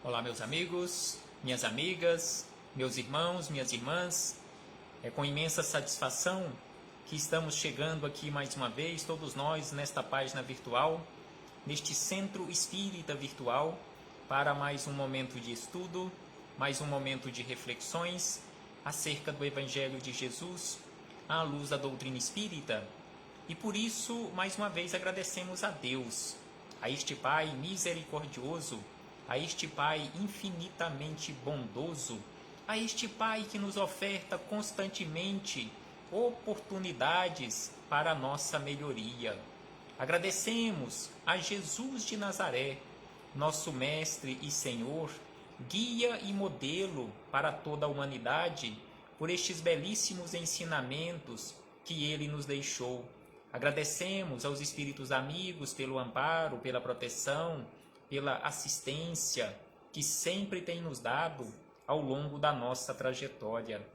Olá, meus amigos, minhas amigas, meus irmãos, minhas irmãs. É com imensa satisfação que estamos chegando aqui mais uma vez, todos nós, nesta página virtual, neste centro espírita virtual, para mais um momento de estudo, mais um momento de reflexões acerca do Evangelho de Jesus, à luz da doutrina espírita. E por isso, mais uma vez, agradecemos a Deus, a este Pai misericordioso, a este Pai infinitamente bondoso, a este Pai que nos oferta constantemente oportunidades para a nossa melhoria. Agradecemos a Jesus de Nazaré, nosso Mestre e Senhor, guia e modelo para toda a humanidade, por estes belíssimos ensinamentos que Ele nos deixou. Agradecemos aos Espíritos amigos pelo amparo, pela proteção, pela assistência que sempre tem nos dado ao longo da nossa trajetória.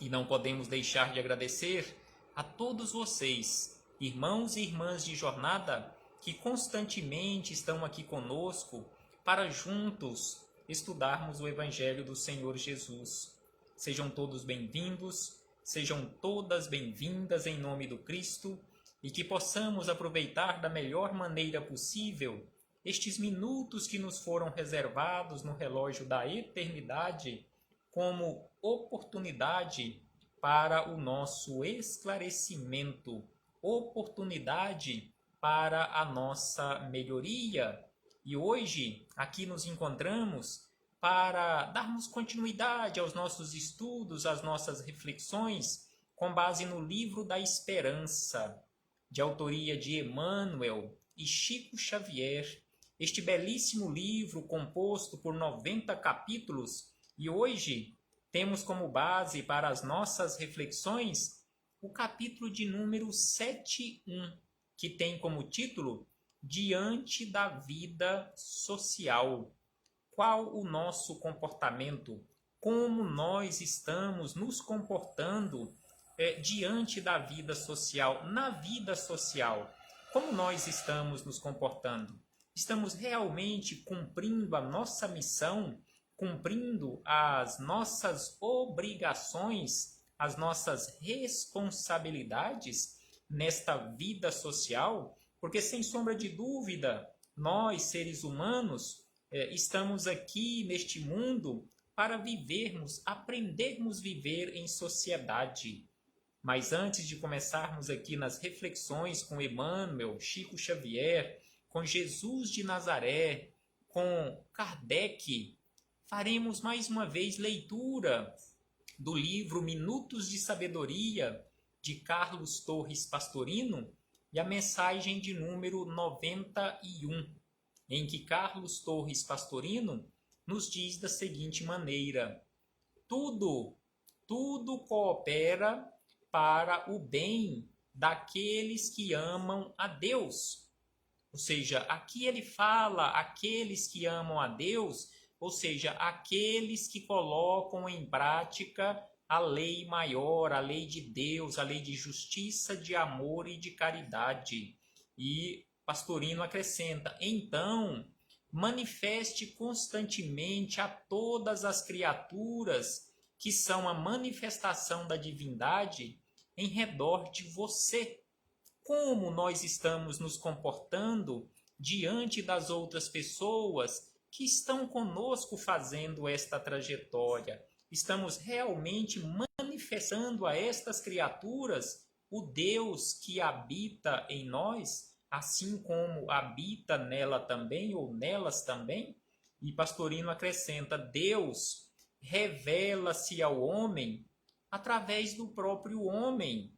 E não podemos deixar de agradecer a todos vocês, irmãos e irmãs de jornada, que constantemente estão aqui conosco para juntos estudarmos o Evangelho do Senhor Jesus. Sejam todos bem-vindos, sejam todas bem-vindas em nome do Cristo, e que possamos aproveitar da melhor maneira possível estes minutos que nos foram reservados no relógio da eternidade como oportunidade para o nosso esclarecimento, oportunidade para a nossa melhoria. E hoje aqui nos encontramos para darmos continuidade aos nossos estudos, às nossas reflexões, com base no Livro da Esperança, de autoria de Emmanuel e Chico Xavier, este belíssimo livro composto por 90 capítulos, e hoje temos como base para as nossas reflexões o capítulo de número 7.1, que tem como título Diante da Vida Social. Qual o nosso comportamento? Como nós estamos nos comportando diante da vida social, na vida social? Como nós estamos nos comportando? Estamos realmente cumprindo a nossa missão, cumprindo as nossas obrigações, as nossas responsabilidades nesta vida social? Porque, sem sombra de dúvida, nós, seres humanos, estamos aqui neste mundo para vivermos, aprendermos a viver em sociedade. Mas antes de começarmos aqui nas reflexões com Emmanuel, Chico Xavier, com Jesus de Nazaré, com Kardec, faremos mais uma vez leitura do livro Minutos de Sabedoria, de Carlos Torres Pastorino, e a mensagem de número 91, em que Carlos Torres Pastorino nos diz da seguinte maneira: tudo coopera para o bem daqueles que amam a Deus. Ou seja, aqui ele fala aqueles que amam a Deus, ou seja, aqueles que colocam em prática a lei maior, a lei de Deus, a lei de justiça, de amor e de caridade. E Pastorino acrescenta: então, manifeste constantemente a todas as criaturas que são a manifestação da divindade em redor de você. Como nós estamos nos comportando diante das outras pessoas que estão conosco fazendo esta trajetória? Estamos realmente manifestando a estas criaturas o Deus que habita em nós, assim como habita nela também ou nelas também? E Pastorino acrescenta: Deus revela-se ao homem através do próprio homem.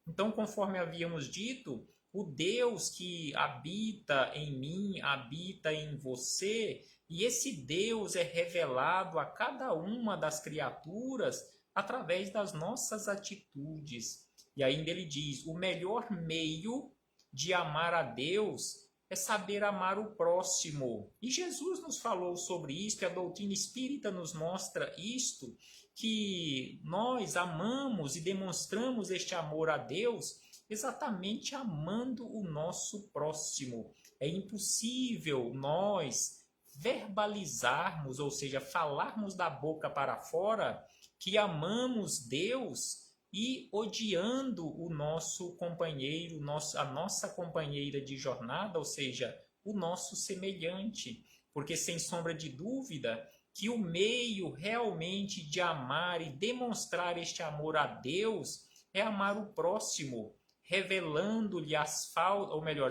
Então, conforme havíamos dito, o Deus que habita em mim, habita em você, e esse Deus é revelado a cada uma das criaturas através das nossas atitudes. E ainda ele diz: o melhor meio de amar a Deus é saber amar o próximo. E Jesus nos falou sobre isso, e a doutrina espírita nos mostra isto, que nós amamos e demonstramos este amor a Deus exatamente amando o nosso próximo. É impossível nós verbalizarmos, ou seja, falarmos da boca para fora que amamos Deus e odiando o nosso companheiro, a nossa companheira de jornada, ou seja, o nosso semelhante. Porque, sem sombra de dúvida, que o meio realmente de amar e demonstrar este amor a Deus é amar o próximo, revelando-lhe as faltas, ou melhor,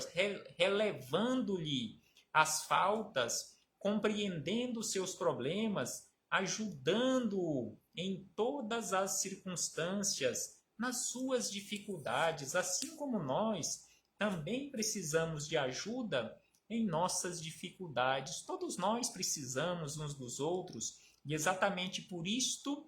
relevando-lhe as faltas, compreendendo seus problemas, ajudando-o em todas as circunstâncias, nas suas dificuldades, assim como nós também precisamos de ajuda em nossas dificuldades. Todos nós precisamos uns dos outros, e exatamente por isto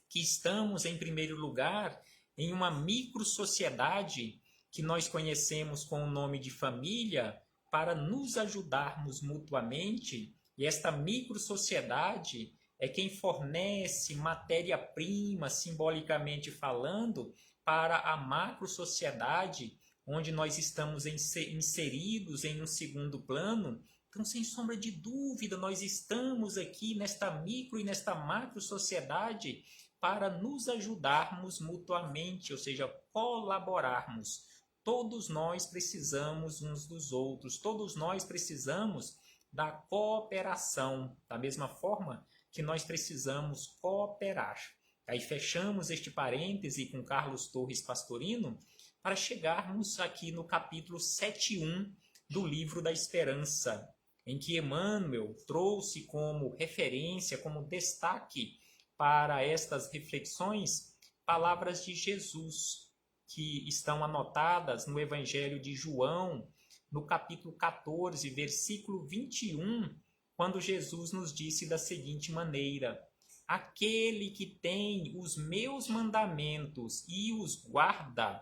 que estamos, em primeiro lugar, em uma micro-sociedade que nós conhecemos com o nome de família, para nos ajudarmos mutuamente. E esta micro-sociedade é quem fornece matéria-prima, simbolicamente falando, para a macro-sociedade, onde nós estamos inseridos em um segundo plano. Então, sem sombra de dúvida, nós estamos aqui nesta micro e nesta macro-sociedade para nos ajudarmos mutuamente, ou seja, colaborarmos. Todos nós precisamos uns dos outros, todos nós precisamos da cooperação, da mesma forma que nós precisamos cooperar. Aí fechamos este parêntese com Carlos Torres Pastorino para chegarmos aqui no capítulo 7.1 do Livro da Esperança, em que Emmanuel trouxe como referência, como destaque para estas reflexões, palavras de Jesus, que estão anotadas no Evangelho de João, no capítulo 14, versículo 21, quando Jesus nos disse da seguinte maneira: aquele que tem os meus mandamentos e os guarda,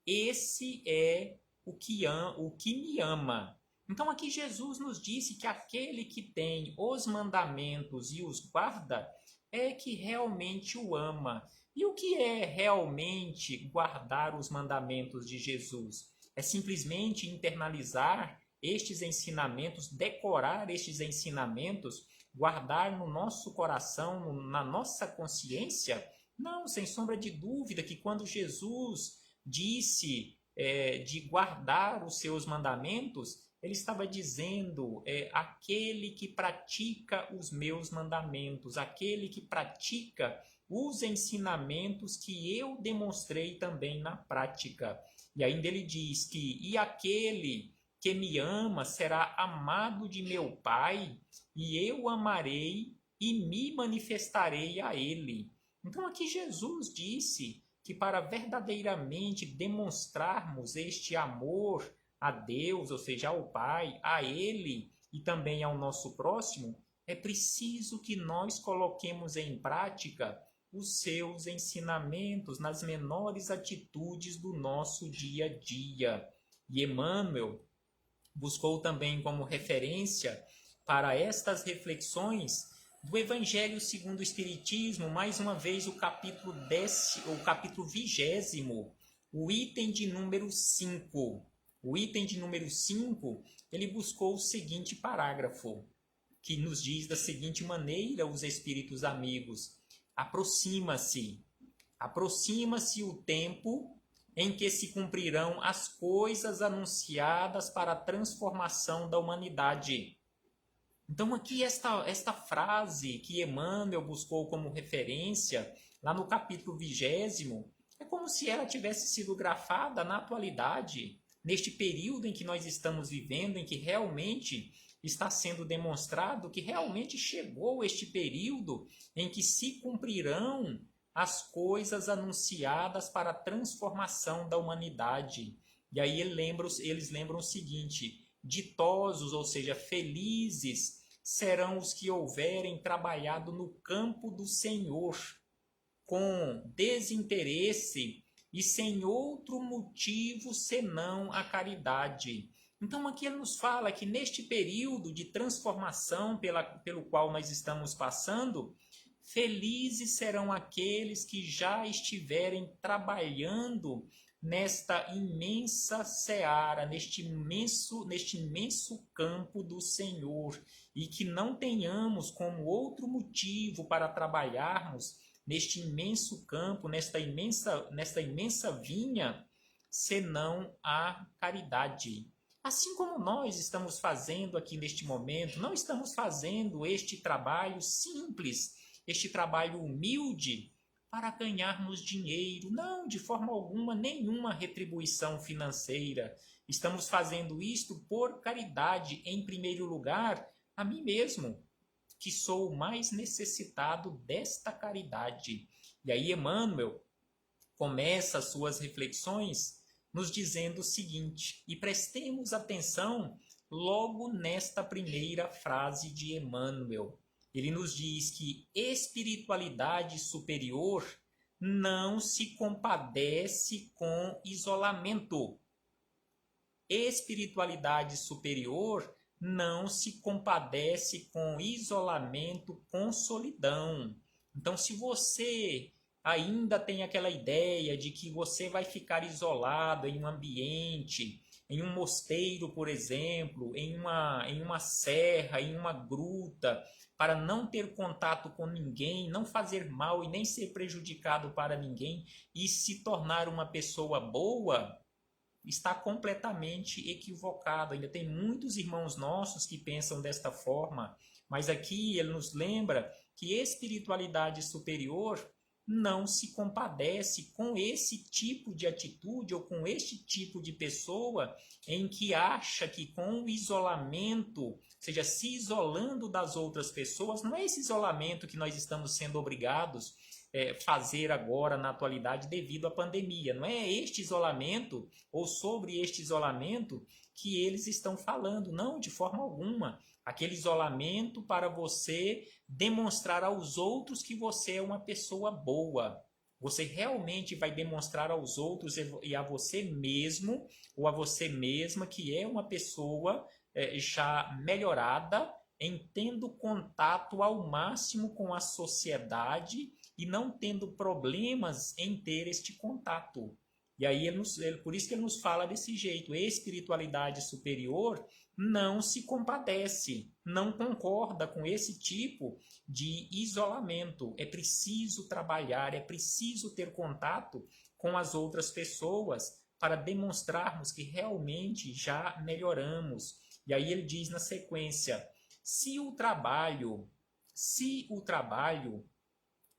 esse é o que me ama. Então aqui Jesus nos disse que aquele que tem os mandamentos e os guarda é que realmente o ama. E o que é realmente guardar os mandamentos de Jesus? É simplesmente internalizar estes ensinamentos, decorar estes ensinamentos, guardar no nosso coração, na nossa consciência? Não, sem sombra de dúvida que quando Jesus disse de guardar os seus mandamentos, ele estava dizendo, aquele que pratica os meus mandamentos, aquele que pratica os ensinamentos que eu demonstrei também na prática. E ainda ele diz que, e aquele que me ama será amado de meu Pai, e eu amarei e me manifestarei a ele. Então aqui Jesus disse que para verdadeiramente demonstrarmos este amor a Deus, ou seja, ao Pai, a Ele e também ao nosso próximo, é preciso que nós coloquemos em prática os seus ensinamentos nas menores atitudes do nosso dia a dia. E Emmanuel buscou também como referência para estas reflexões do Evangelho segundo o Espiritismo, mais uma vez o capítulo 20º, o item de número 5. O item de número 5, ele buscou o seguinte parágrafo, que nos diz da seguinte maneira os espíritos amigos: aproxima-se o tempo em que se cumprirão as coisas anunciadas para a transformação da humanidade. Então aqui esta frase que Emmanuel buscou como referência, lá no capítulo 20º, é como se ela tivesse sido grafada na atualidade, neste período em que nós estamos vivendo, em que realmente está sendo demonstrado que realmente chegou este período em que se cumprirão as coisas anunciadas para a transformação da humanidade. E aí eles lembram o seguinte: ditosos, ou seja, felizes, serão os que houverem trabalhado no campo do Senhor, com desinteresse e sem outro motivo senão a caridade. Então aqui ele nos fala que neste período de transformação pelo qual nós estamos passando, felizes serão aqueles que já estiverem trabalhando nesta imensa seara, neste imenso campo do Senhor, e que não tenhamos como outro motivo para trabalharmos neste imenso campo, nesta imensa vinha, senão a caridade. Assim como nós estamos fazendo aqui neste momento, não estamos fazendo este trabalho simples, este trabalho humilde, para ganharmos dinheiro, não, de forma alguma, nenhuma retribuição financeira. Estamos fazendo isto por caridade, em primeiro lugar, a mim mesmo, que sou o mais necessitado desta caridade. E aí Emmanuel começa as suas reflexões nos dizendo o seguinte, e prestemos atenção logo nesta primeira frase de Emmanuel. Ele nos diz que espiritualidade superior não se compadece com isolamento. Espiritualidade superior não se compadece com isolamento, com solidão. Então, se você ainda tem aquela ideia de que você vai ficar isolado em um ambiente, em um mosteiro, por exemplo, em uma serra, em uma gruta, para não ter contato com ninguém, não fazer mal e nem ser prejudicado para ninguém e se tornar uma pessoa boa, está completamente equivocado. Ainda tem muitos irmãos nossos que pensam desta forma, mas aqui ele nos lembra que espiritualidade superior não se compadece com esse tipo de atitude ou com este tipo de pessoa em que acha que com o isolamento, ou seja, se isolando das outras pessoas, não é esse isolamento que nós estamos sendo obrigados fazer agora na atualidade devido à pandemia. Não é este isolamento ou sobre este isolamento que eles estão falando, não, de forma alguma. Aquele isolamento para você demonstrar aos outros que você é uma pessoa boa. Você realmente vai demonstrar aos outros e a você mesmo ou a você mesma que é uma pessoa já melhorada, em tendo contato ao máximo com a sociedade e não tendo problemas em ter este contato. E aí, por isso que ele nos fala desse jeito, espiritualidade superior não se compadece, não concorda com esse tipo de isolamento. É preciso trabalhar, é preciso ter contato com as outras pessoas para demonstrarmos que realmente já melhoramos. E aí ele diz na sequência, se o trabalho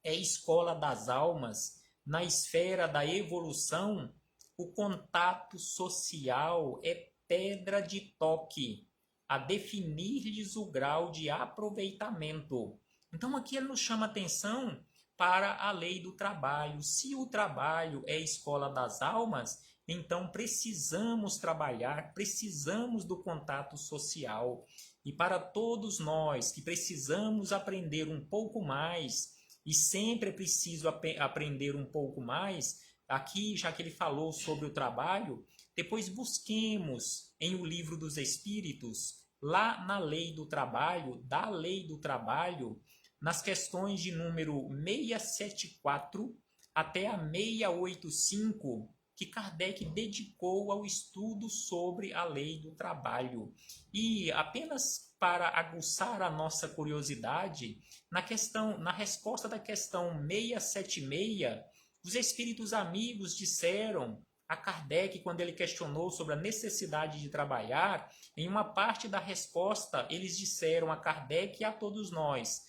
é escola das almas, na esfera da evolução, o contato social é pedra de toque, a definir-lhes o grau de aproveitamento. Então aqui ele nos chama atenção para a lei do trabalho. Se o trabalho é escola das almas, então precisamos trabalhar, precisamos do contato social. E para todos nós que precisamos aprender um pouco mais, e sempre é preciso aprender um pouco mais, aqui, já que ele falou sobre o trabalho, depois busquemos em O Livro dos Espíritos, lá na lei do trabalho, da lei do trabalho, nas questões de número 674 até a 685, que Kardec dedicou ao estudo sobre a lei do trabalho. E apenas para aguçar a nossa curiosidade, na resposta da questão 676, os espíritos amigos disseram a Kardec, quando ele questionou sobre a necessidade de trabalhar, em uma parte da resposta, eles disseram a Kardec e a todos nós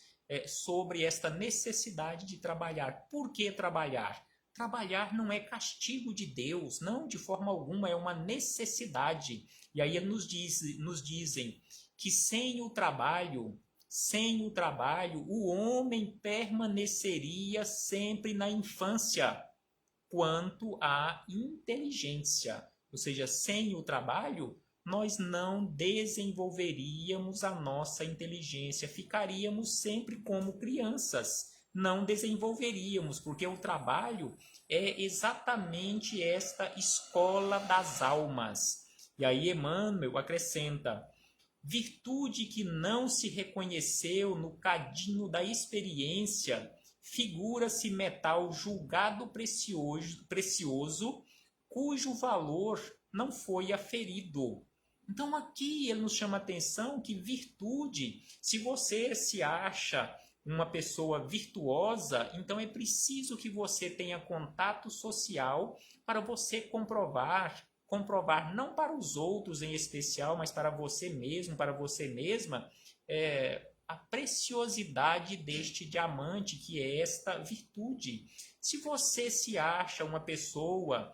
sobre esta necessidade de trabalhar. Por que trabalhar? Trabalhar não é castigo de Deus, não, de forma alguma, é uma necessidade. E aí nos dizem que sem o trabalho, o homem permaneceria sempre na infância quanto à inteligência. Ou seja, sem o trabalho, nós não desenvolveríamos a nossa inteligência, ficaríamos sempre como crianças, não desenvolveríamos, porque o trabalho é exatamente esta escola das almas. E aí Emmanuel acrescenta, virtude que não se reconheceu no cadinho da experiência, figura-se metal julgado precioso cujo valor não foi aferido. Então aqui ele nos chama a atenção que virtude, se você se acha uma pessoa virtuosa, então é preciso que você tenha contato social para você comprovar não para os outros em especial, mas para você mesmo, para você mesma, a preciosidade deste diamante que é esta virtude. Se você se acha uma pessoa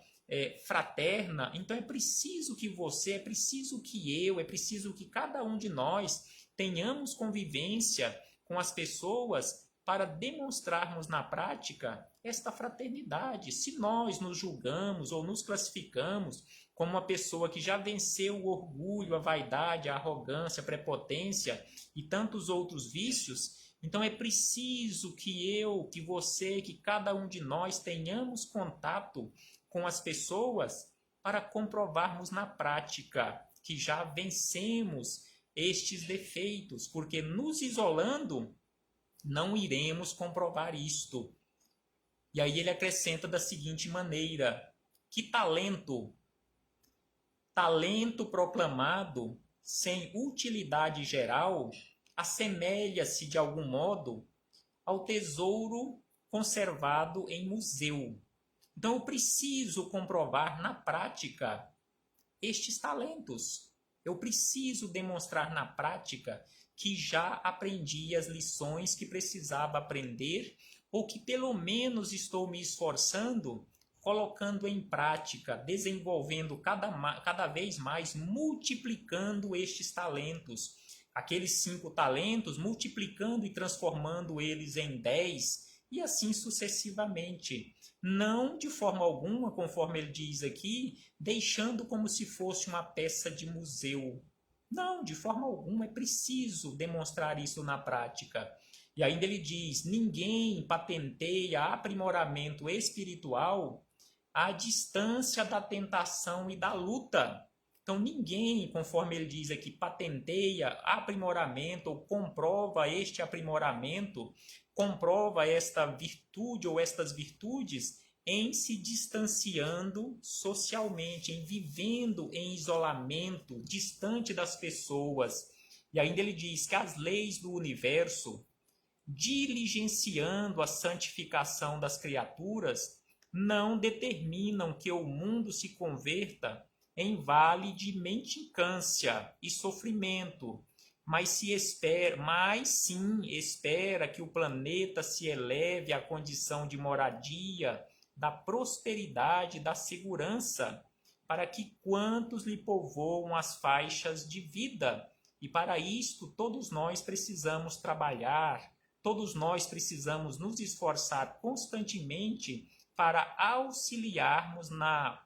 fraterna, então é preciso que você, é preciso que eu, é preciso que cada um de nós tenhamos convivência com as pessoas para demonstrarmos na prática esta fraternidade. Se nós nos julgamos ou nos classificamos como uma pessoa que já venceu o orgulho, a vaidade, a arrogância, a prepotência e tantos outros vícios, então é preciso que eu, que você, que cada um de nós tenhamos contato com as pessoas para comprovarmos na prática que já vencemos estes defeitos, porque nos isolando não iremos comprovar isto. E aí ele acrescenta da seguinte maneira: que talento proclamado sem utilidade geral assemelha-se de algum modo ao tesouro conservado em museu. Então eu preciso comprovar na prática estes talentos. Eu preciso demonstrar na prática que já aprendi as lições que precisava aprender ou que pelo menos estou me esforçando, colocando em prática, desenvolvendo cada vez mais, multiplicando estes talentos. Aqueles 5 talentos, multiplicando e transformando eles em 10 e assim sucessivamente. Não de forma alguma, conforme ele diz aqui, deixando como se fosse uma peça de museu. Não, de forma alguma, é preciso demonstrar isso na prática. E ainda ele diz: ninguém patenteia aprimoramento espiritual à distância da tentação e da luta. Então ninguém, conforme ele diz aqui, patenteia aprimoramento ou comprova este aprimoramento, comprova esta virtude ou estas virtudes em se distanciando socialmente, em vivendo em isolamento, distante das pessoas. E ainda ele diz que as leis do universo, diligenciando a santificação das criaturas, não determinam que o mundo se converta em vale de mendicância e sofrimento, mas sim espera que o planeta se eleve à condição de moradia, da prosperidade, da segurança, para que quantos lhe povoam as faixas de vida. E para isto todos nós precisamos trabalhar, todos nós precisamos nos esforçar constantemente para auxiliarmos na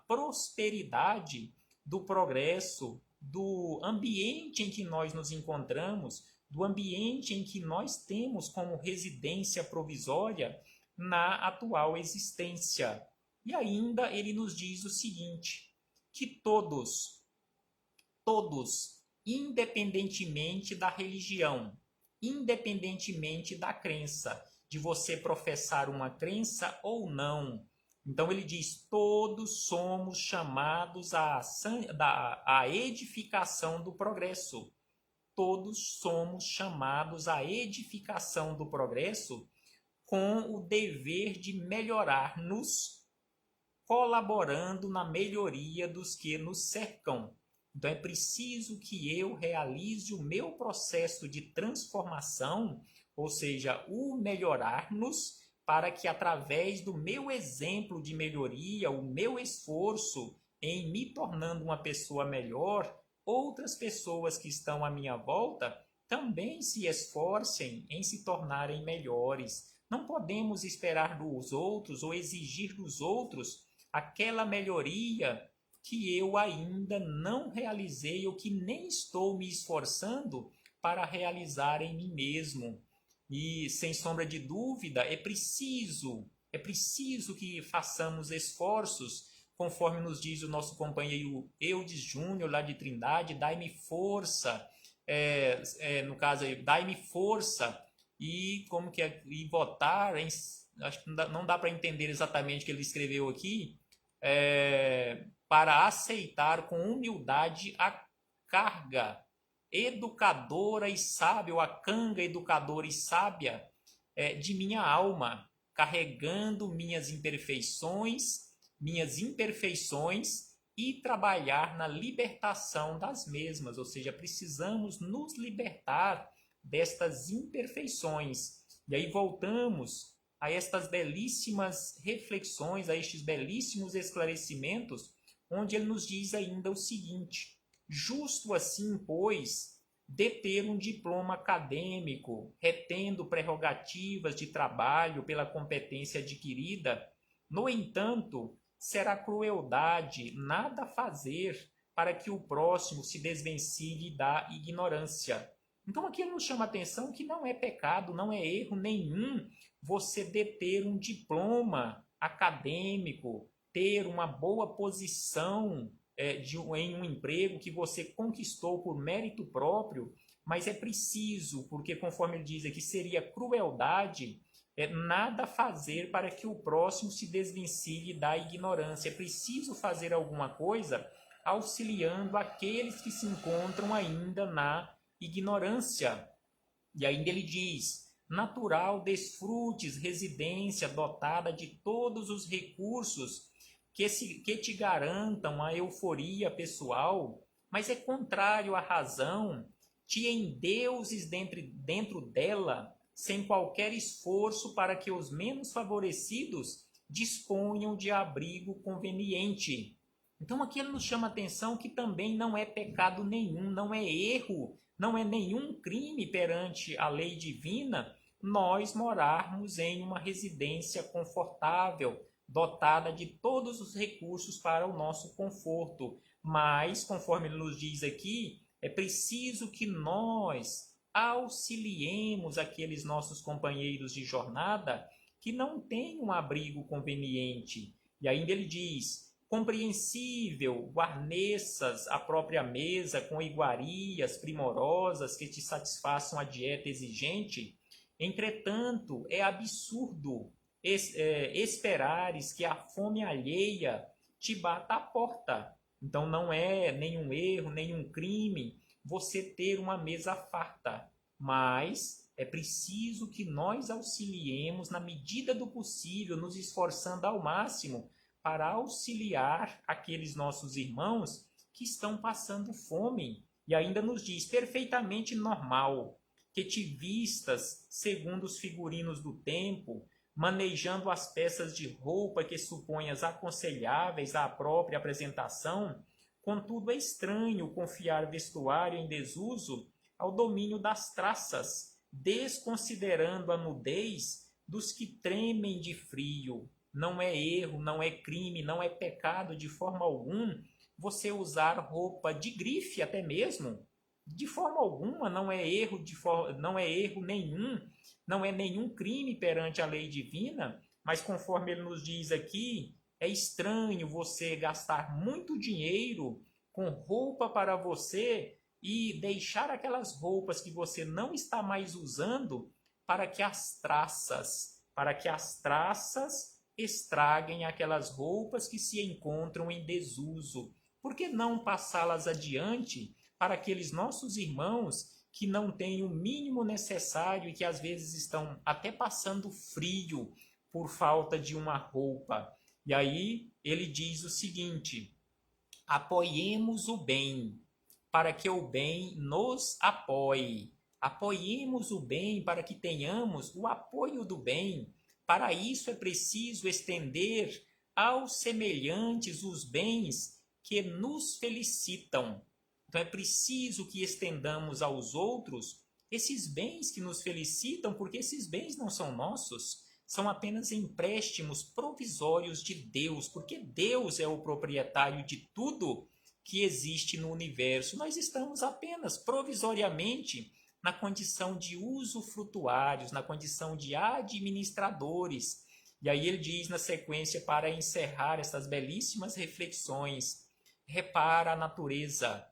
prosperidade do progresso, do ambiente em que nós nos encontramos, do ambiente em que nós temos como residência provisória na atual existência. E ainda ele nos diz o seguinte, que todos, independentemente da religião, independentemente da crença, de você professar uma crença ou não. Então ele diz, todos somos chamados à edificação do progresso. Todos somos chamados à edificação do progresso com o dever de melhorar-nos, colaborando na melhoria dos que nos cercam. Então é preciso que eu realize o meu processo de transformação, ou seja, o melhorar-nos, para que através do meu exemplo de melhoria, o meu esforço em me tornando uma pessoa melhor, outras pessoas que estão à minha volta também se esforcem em se tornarem melhores. Não podemos esperar dos outros ou exigir dos outros aquela melhoria que eu ainda não realizei ou que nem estou me esforçando para realizar em mim mesmo. E, sem sombra de dúvida, é preciso que façamos esforços, conforme nos diz o nosso companheiro Eudes Júnior, lá de Trindade, dai-me força, no caso aí, dai-me força, e como que é, e votar, acho que não dá para entender exatamente o que ele escreveu aqui, para aceitar com humildade a carga educadora e sábia, ou a canga educadora e sábia de minha alma, carregando minhas imperfeições e trabalhar na libertação das mesmas, ou seja, precisamos nos libertar destas imperfeições. E aí voltamos a estas belíssimas reflexões, a estes belíssimos esclarecimentos, onde ele nos diz ainda o seguinte: justo assim, pois, deter um diploma acadêmico, retendo prerrogativas de trabalho pela competência adquirida, no entanto, será crueldade nada fazer para que o próximo se desvencilhe da ignorância. Então aqui ele nos chama a atenção que não é pecado, não é erro nenhum você deter um diploma acadêmico, ter uma boa posição em um emprego que você conquistou por mérito próprio, mas é preciso, porque conforme ele diz aqui, seria crueldade nada fazer para que o próximo se desvencilhe da ignorância. É preciso fazer alguma coisa auxiliando aqueles que se encontram ainda na ignorância. E ainda ele diz: natural desfrutes residência dotada de todos os recursos que te garantam a euforia pessoal, mas é contrário à razão, te endeuses dentro dela, sem qualquer esforço para que os menos favorecidos disponham de abrigo conveniente. Então aqui ele nos chama a atenção que também não é pecado nenhum, não é erro, não é nenhum crime perante a lei divina nós morarmos em uma residência confortável, dotada de todos os recursos para o nosso conforto. Mas, conforme ele nos diz aqui, é preciso que nós auxiliemos aqueles nossos companheiros de jornada que não têm um abrigo conveniente. E ainda ele diz: compreensível, guarneças a própria mesa com iguarias primorosas que te satisfaçam a dieta exigente. Entretanto, é absurdo esperares que a fome alheia te bata à porta. Então não é nenhum erro, nenhum crime você ter uma mesa farta, mas é preciso que nós auxiliemos na medida do possível, nos esforçando ao máximo para auxiliar aqueles nossos irmãos que estão passando fome. E ainda nos diz: perfeitamente normal que te vistas segundo os figurinos do tempo, manejando as peças de roupa que suponhas aconselháveis à própria apresentação. Contudo, é estranho confiar vestuário em desuso ao domínio das traças, desconsiderando a nudez dos que tremem de frio. Não é erro, não é crime, não é pecado de forma alguma você usar roupa de grife até mesmo. De forma alguma não é erro, não é erro nenhum, não é nenhum crime perante a lei divina, mas conforme ele nos diz aqui, é estranho você gastar muito dinheiro com roupa para você e deixar aquelas roupas que você não está mais usando para que as traças estraguem aquelas roupas que se encontram em desuso. Por que não passá-las adiante para aqueles nossos irmãos que não têm o mínimo necessário e que às vezes estão até passando frio por falta de uma roupa? E aí ele diz o seguinte: apoiemos o bem, para que o bem nos apoie. Apoiemos o bem para que tenhamos o apoio do bem. Para isso é preciso estender aos semelhantes os bens que nos felicitam. Então é preciso que estendamos aos outros esses bens que nos felicitam, porque esses bens não são nossos, são apenas empréstimos provisórios de Deus, porque Deus é o proprietário de tudo que existe no universo. Nós estamos apenas provisoriamente na condição de usufrutuários, na condição de administradores. E aí ele diz na sequência, para encerrar essas belíssimas reflexões: repara a natureza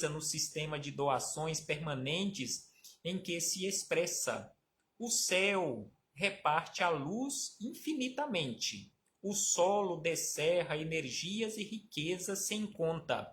no sistema de doações permanentes em que se expressa. O céu reparte a luz infinitamente. o solo descerra energias e riquezas sem conta.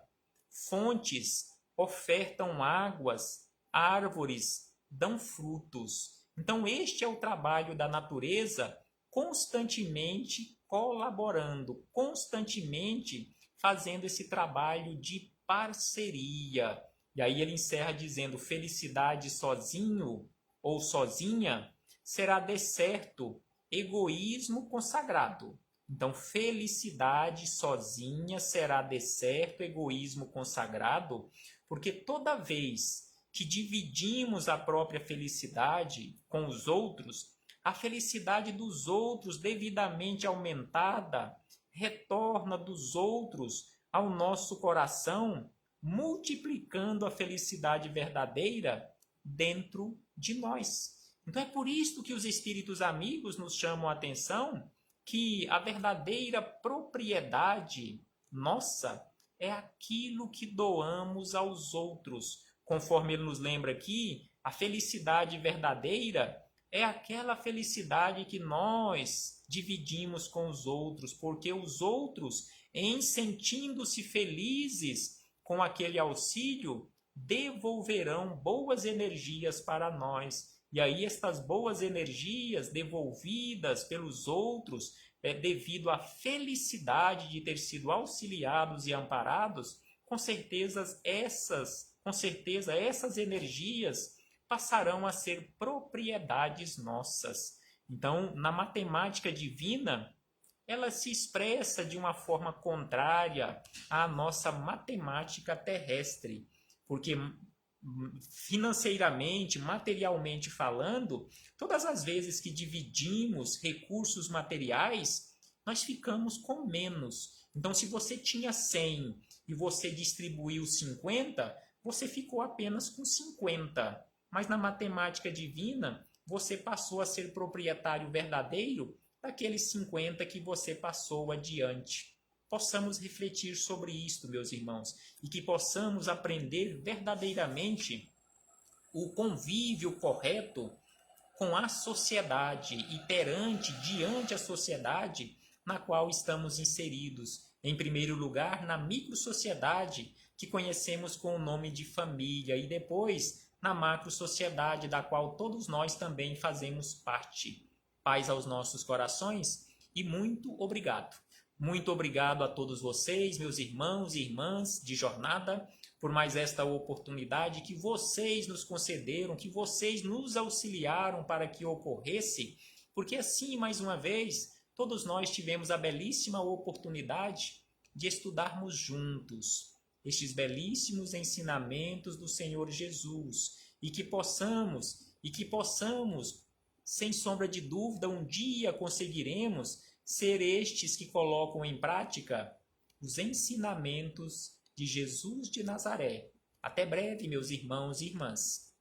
Fontes ofertam águas, árvores dão frutos. Então, este é o trabalho da natureza, constantemente colaborando, constantemente fazendo esse trabalho de parceria. E aí ele encerra dizendo: felicidade sozinho ou sozinha será decerto egoísmo consagrado. Então, felicidade sozinha será decerto egoísmo consagrado, porque toda vez que dividimos a própria felicidade com os outros, a felicidade dos outros devidamente aumentada retorna dos outros ao nosso coração, multiplicando a felicidade verdadeira dentro de nós. Então é por isso que os espíritos amigos nos chamam a atenção que a verdadeira propriedade nossa é aquilo que doamos aos outros. Conforme ele nos lembra aqui, a felicidade verdadeira é aquela felicidade que nós dividimos com os outros, porque os outros, em sentindo-se felizes com aquele auxílio, devolverão boas energias para nós. E aí estas boas energias devolvidas pelos outros, devido à felicidade de ter sido auxiliados e amparados, com certeza essas energias passarão a ser propriedades nossas. Então, na matemática divina, ela se expressa de uma forma contrária à nossa matemática terrestre, porque financeiramente, materialmente falando, todas as vezes que dividimos recursos materiais, nós ficamos com menos. Então, se você tinha 100 e você distribuiu 50, você ficou apenas com 50. Mas na matemática divina, você passou a ser proprietário verdadeiro daqueles 50 que você passou adiante. Possamos refletir sobre isto, meus irmãos, e que possamos aprender verdadeiramente o convívio correto com a sociedade e diante a sociedade na qual estamos inseridos. Em primeiro lugar, na microsociedade, que conhecemos com o nome de família, e depois na macrosociedade, da qual todos nós também fazemos parte. Paz aos nossos corações e muito obrigado. Muito obrigado a todos vocês, meus irmãos e irmãs de jornada, por mais esta oportunidade que vocês nos concederam, que vocês nos auxiliaram para que ocorresse, porque assim, mais uma vez, todos nós tivemos a belíssima oportunidade de estudarmos juntos estes belíssimos ensinamentos do Senhor Jesus, e que possamos, sem sombra de dúvida, um dia conseguiremos ser estes que colocam em prática os ensinamentos de Jesus de Nazaré. Até breve, meus irmãos e irmãs.